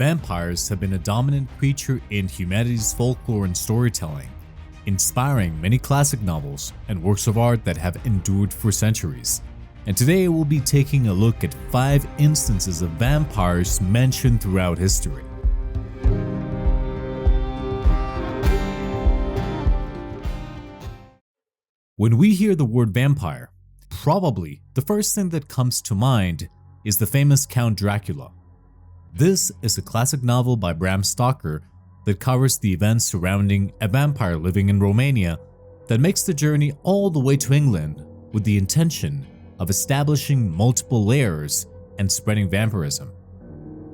Vampires have been a dominant creature in humanity's folklore and storytelling, inspiring many classic novels and works of art that have endured for centuries. And today we'll be taking a look at 5 instances of vampires mentioned throughout history. When we hear the word vampire, probably the first thing that comes to mind is the famous Count Dracula. This is a classic novel by Bram Stoker that covers the events surrounding a vampire living in Romania that makes the journey all the way to England with the intention of establishing multiple layers and spreading vampirism.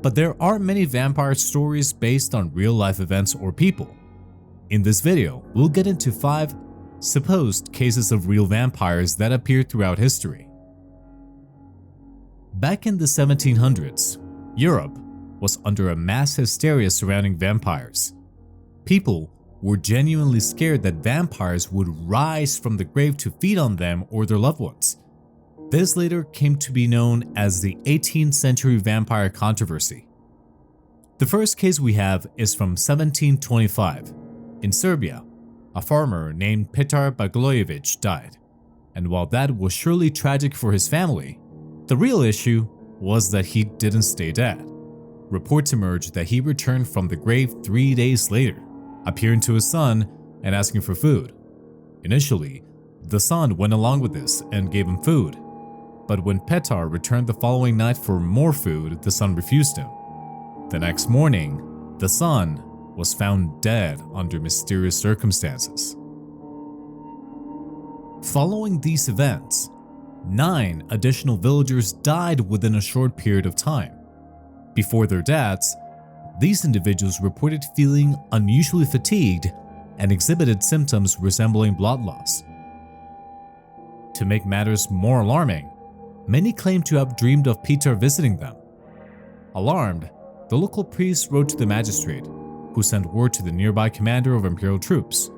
But there are many vampire stories based on real-life events or people. In this video, we'll get into 5 supposed cases of real vampires that appeared throughout history. Back in the 1700s, Europe was under a mass hysteria surrounding vampires. People were genuinely scared that vampires would rise from the grave to feed on them or their loved ones. This later came to be known as the 18th century vampire controversy. The first case we have is from 1725. In Serbia, a farmer named Petar Baglojevic died, and while that was surely tragic for his family, the real issue was that he didn't stay dead. Reports emerged that he returned from the grave 3 days later, appearing to his son and asking for food. Initially, the son went along with this and gave him food, but when Petar returned the following night for more food, the son refused him. The next morning, the son was found dead under mysterious circumstances. Following these events, 9 additional villagers died within a short period of time. Before their deaths, these individuals reported feeling unusually fatigued and exhibited symptoms resembling blood loss. To make matters more alarming, many claimed to have dreamed of Peter visiting them. Alarmed, the local priest wrote to the magistrate, who sent word to the nearby commander of imperial troops.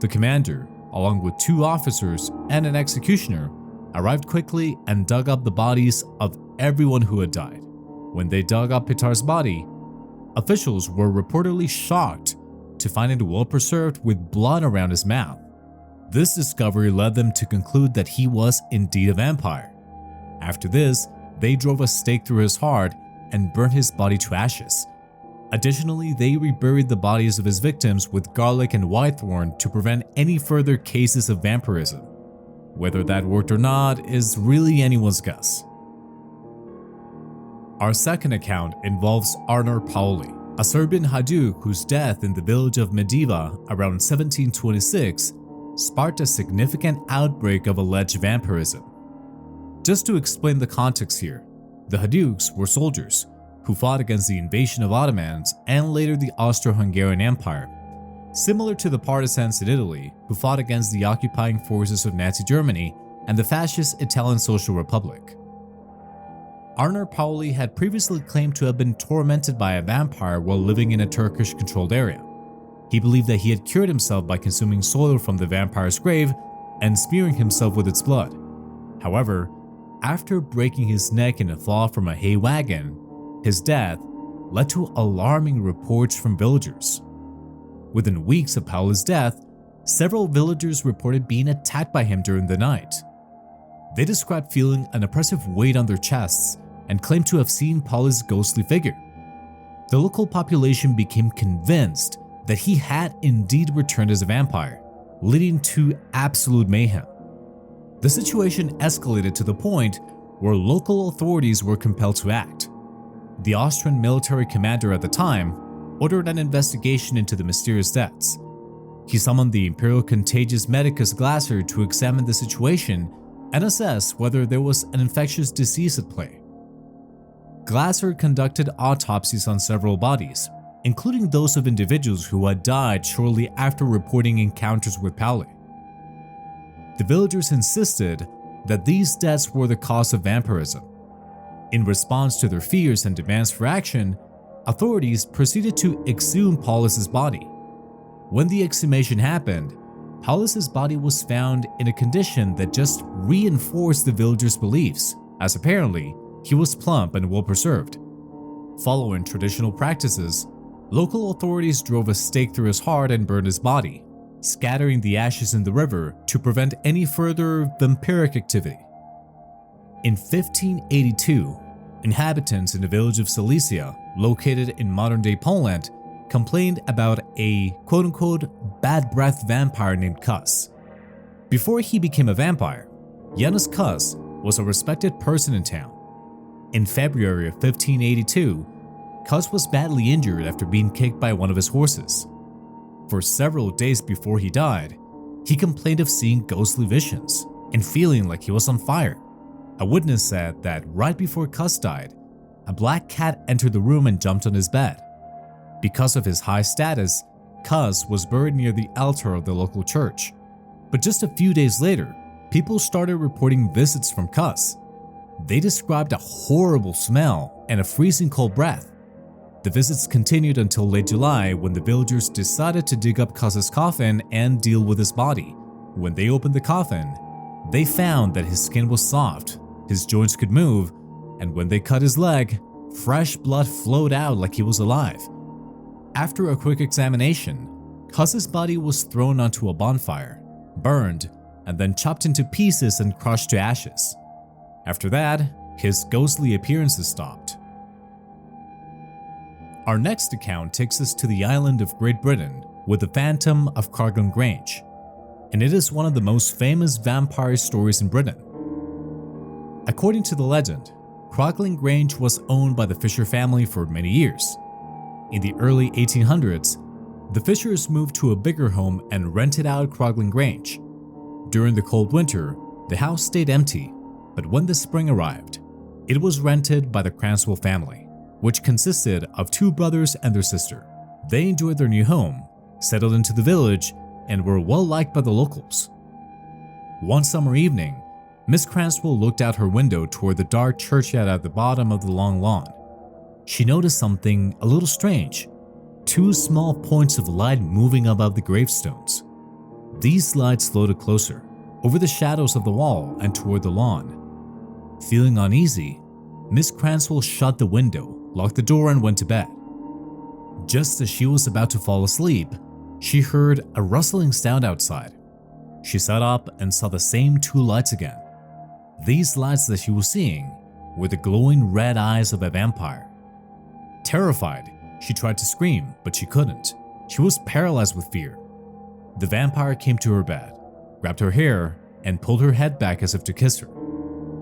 The commander, along with 2 officers and an executioner, arrived quickly and dug up the bodies of everyone who had died. When they dug up Petar's body, officials were reportedly shocked to find it well preserved with blood around his mouth. This discovery led them to conclude that he was indeed a vampire. After this, they drove a stake through his heart and burned his body to ashes. Additionally, they reburied the bodies of his victims with garlic and whitethorn to prevent any further cases of vampirism. Whether that worked or not is really anyone's guess. Our second account involves Arnar Pauli, a Serbian Hajduk whose death in the village of Mediva around 1726 sparked a significant outbreak of alleged vampirism. Just to explain the context here, the Hajduks were soldiers who fought against the invasion of Ottomans and later the Austro-Hungarian Empire, similar to the partisans in Italy who fought against the occupying forces of Nazi Germany and the fascist Italian Social Republic. Arnar Pauli had previously claimed to have been tormented by a vampire while living in a Turkish-controlled area. He believed that he had cured himself by consuming soil from the vampire's grave and smearing himself with its blood. However, after breaking his neck in a fall from a hay wagon, his death led to alarming reports from villagers. Within weeks of Pauli's death, several villagers reported being attacked by him during the night. They described feeling an oppressive weight on their chests and claimed to have seen Pauli's ghostly figure. The local population became convinced that he had indeed returned as a vampire, leading to absolute mayhem. The situation escalated to the point where local authorities were compelled to act. The Austrian military commander at the time ordered an investigation into the mysterious deaths. He summoned the Imperial Contagious Medicus Glasser to examine the situation and assess whether there was an infectious disease at play. Glasser conducted autopsies on several bodies, including those of individuals who had died shortly after reporting encounters with Pauli. The villagers insisted that these deaths were the cause of vampirism. In response to their fears and demands for action, authorities proceeded to exhume Paulus's body. When the exhumation happened, Paulus's body was found in a condition that just reinforced the villagers' beliefs, as apparently he was plump and well preserved. Following traditional practices, local authorities drove a stake through his heart and burned his body, scattering the ashes in the river to prevent any further vampiric activity. In 1582, inhabitants in the village of Silesia, located in modern-day Poland, complained about a quote-unquote bad breath vampire named Kus. Before he became a vampire, Janusz Kus was a respected person in town. In February of 1582, Kus was badly injured after being kicked by one of his horses. For several days before he died, he complained of seeing ghostly visions and feeling like he was on fire. A witness said that right before Kus died, a black cat entered the room and jumped on his bed. Because of his high status, Kus was buried near the altar of the local church. But just a few days later, people started reporting visits from Kus. They described a horrible smell and a freezing cold breath. The visits continued until late July, when the villagers decided to dig up Kus's coffin and deal with his body. When they opened the coffin, they found that his skin was soft, his joints could move, and when they cut his leg, fresh blood flowed out like he was alive. After a quick examination, Kus's body was thrown onto a bonfire, burned, and then chopped into pieces and crushed to ashes. After that, his ghostly appearances stopped. Our next account takes us to the island of Great Britain with the Phantom of Croglan Grange, and it is one of the most famous vampire stories in Britain. According to the legend, Croglan Grange was owned by the Fisher family for many years. In the early 1800s, the Fishers moved to a bigger home and rented out Croglan Grange. During the cold winter, the house stayed empty, but when the spring arrived, it was rented by the Cranswell family, which consisted of two brothers and their sister. They enjoyed their new home, settled into the village, and were well liked by the locals. One summer evening, Miss Cranswell looked out her window toward the dark churchyard at the bottom of the long lawn. She noticed something a little strange: two small points of light moving above the gravestones. These lights floated closer, over the shadows of the wall and toward the lawn. Feeling uneasy, Miss Cranswell shut the window, locked the door, and went to bed. Just as she was about to fall asleep, she heard a rustling sound outside. She sat up and saw the same two lights again. These lights that she was seeing were the glowing red eyes of a vampire. Terrified, she tried to scream, but she couldn't. She was paralyzed with fear. The vampire came to her bed, grabbed her hair, and pulled her head back as if to kiss her.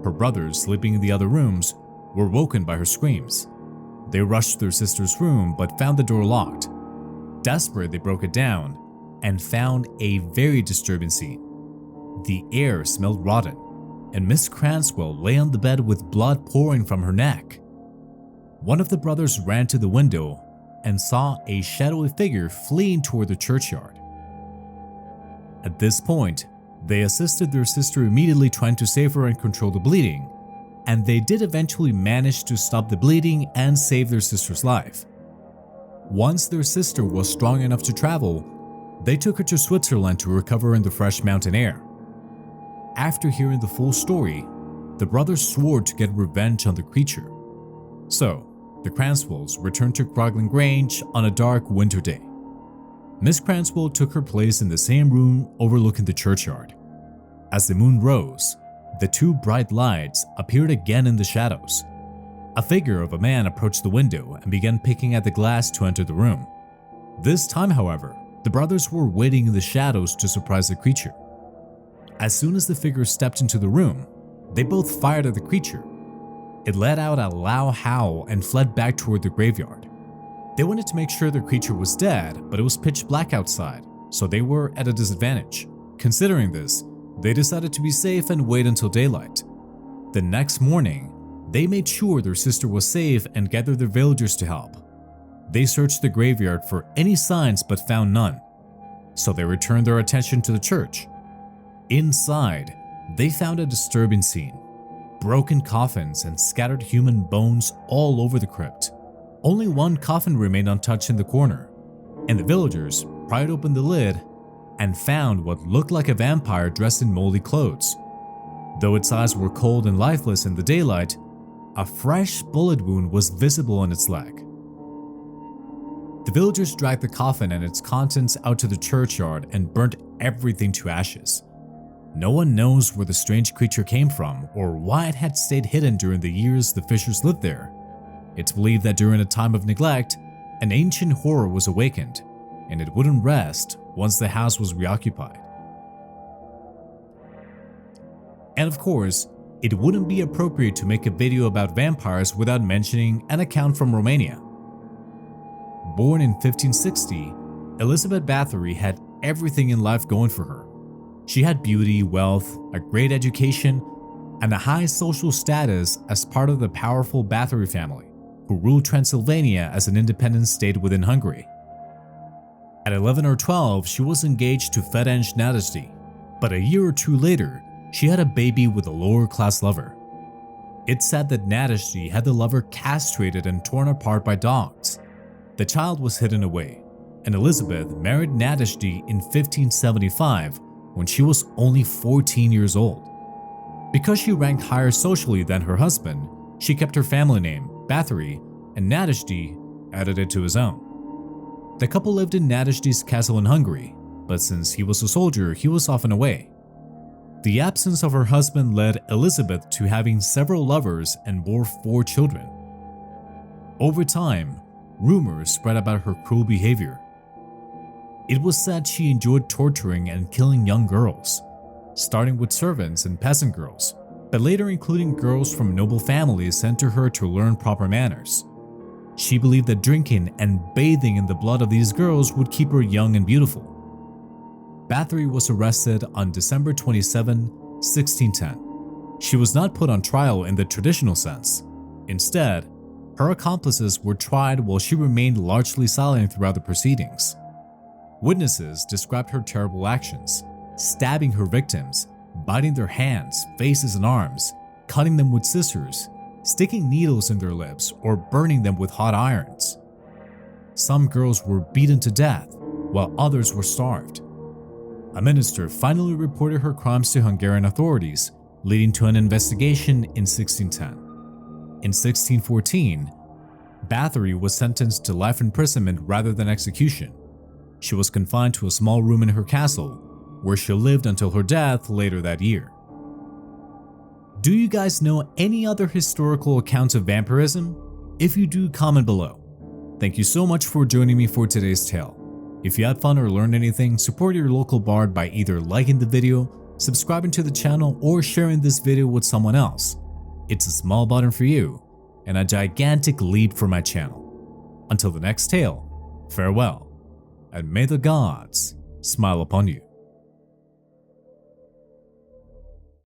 Her brothers, sleeping in the other rooms, were woken by her screams. They rushed to their sister's room but found the door locked. Desperate, they broke it down and found a very disturbing scene. The air smelled rotten, and Miss Cranswell lay on the bed with blood pouring from her neck. One of the brothers ran to the window and saw a shadowy figure fleeing toward the churchyard. At this point, they assisted their sister, immediately trying to save her and control the bleeding, and they did eventually manage to stop the bleeding and save their sister's life. Once their sister was strong enough to travel, they took her to Switzerland to recover in the fresh mountain air. After hearing the full story, the brothers swore to get revenge on the creature. So, the Cranswells returned to Croglan Grange on a dark winter day. Miss Cranswell took her place in the same room overlooking the churchyard. As the moon rose, the two bright lights appeared again in the shadows. A figure of a man approached the window and began picking at the glass to enter the room. This time, however, the brothers were waiting in the shadows to surprise the creature. As soon as the figure stepped into the room, they both fired at the creature. It let out a loud howl and fled back toward the graveyard. They wanted to make sure the creature was dead, but it was pitch black outside, so they were at a disadvantage. Considering this, they decided to be safe and wait until daylight. The next morning, they made sure their sister was safe and gathered their villagers to help. They searched the graveyard for any signs but found none, so they returned their attention to the church. Inside, they found a disturbing scene: broken coffins and scattered human bones all over the crypt. Only one coffin remained untouched in the corner, and the villagers pried open the lid and found what looked like a vampire dressed in moldy clothes. Though its eyes were cold and lifeless in the daylight, A fresh bullet wound was visible on its leg. The villagers dragged the coffin and its contents out to the churchyard and burnt everything to ashes. No one knows where the strange creature came from or why it had stayed hidden during the years the Fishers lived there. It's believed that during a time of neglect, an ancient horror was awakened, and it wouldn't rest once the house was reoccupied. And of course, it wouldn't be appropriate to make a video about vampires without mentioning an account from Romania. Born in 1560, Elizabeth Bathory had everything in life going for her. She had beauty, wealth, a great education, and a high social status as part of the powerful Bathory family, who ruled Transylvania as an independent state within Hungary. At 11 or 12, she was engaged to Ferenc Nadasdy, but a year or two later, she had a baby with a lower-class lover. It's said that Nadasdy had the lover castrated and torn apart by dogs. The child was hidden away, and Elizabeth married Nadasdy in 1575 when she was only 14 years old. Because she ranked higher socially than her husband, she kept her family name, Bathory, and Nadasdy added it to his own. The couple lived in Nadasdy's castle in Hungary, but since he was a soldier, he was often away. The absence of her husband led Elizabeth to having several lovers and bore 4 children. Over time, rumors spread about her cruel behavior. It was said she enjoyed torturing and killing young girls, starting with servants and peasant girls, but later including girls from noble families sent to her to learn proper manners. She believed that drinking and bathing in the blood of these girls would keep her young and beautiful. Bathory was arrested on December 27, 1610. She was not put on trial in the traditional sense. Instead, her accomplices were tried while she remained largely silent throughout the proceedings. Witnesses described her terrible actions, stabbing her victims, biting their hands, faces, and arms, cutting them with scissors, sticking needles in their lips, or burning them with hot irons. Some girls were beaten to death, while others were starved. A minister finally reported her crimes to Hungarian authorities, leading to an investigation in 1610. In 1614, Bathory was sentenced to life imprisonment rather than execution. She was confined to a small room in her castle, where she lived until her death later that year. Do you guys know any other historical accounts of vampirism? If you do, comment below. Thank you so much for joining me for today's tale. If you had fun or learned anything, support your local bard by either liking the video, subscribing to the channel, or sharing this video with someone else. It's a small button for you, and a gigantic leap for my channel. Until the next tale, farewell, and may the gods smile upon you.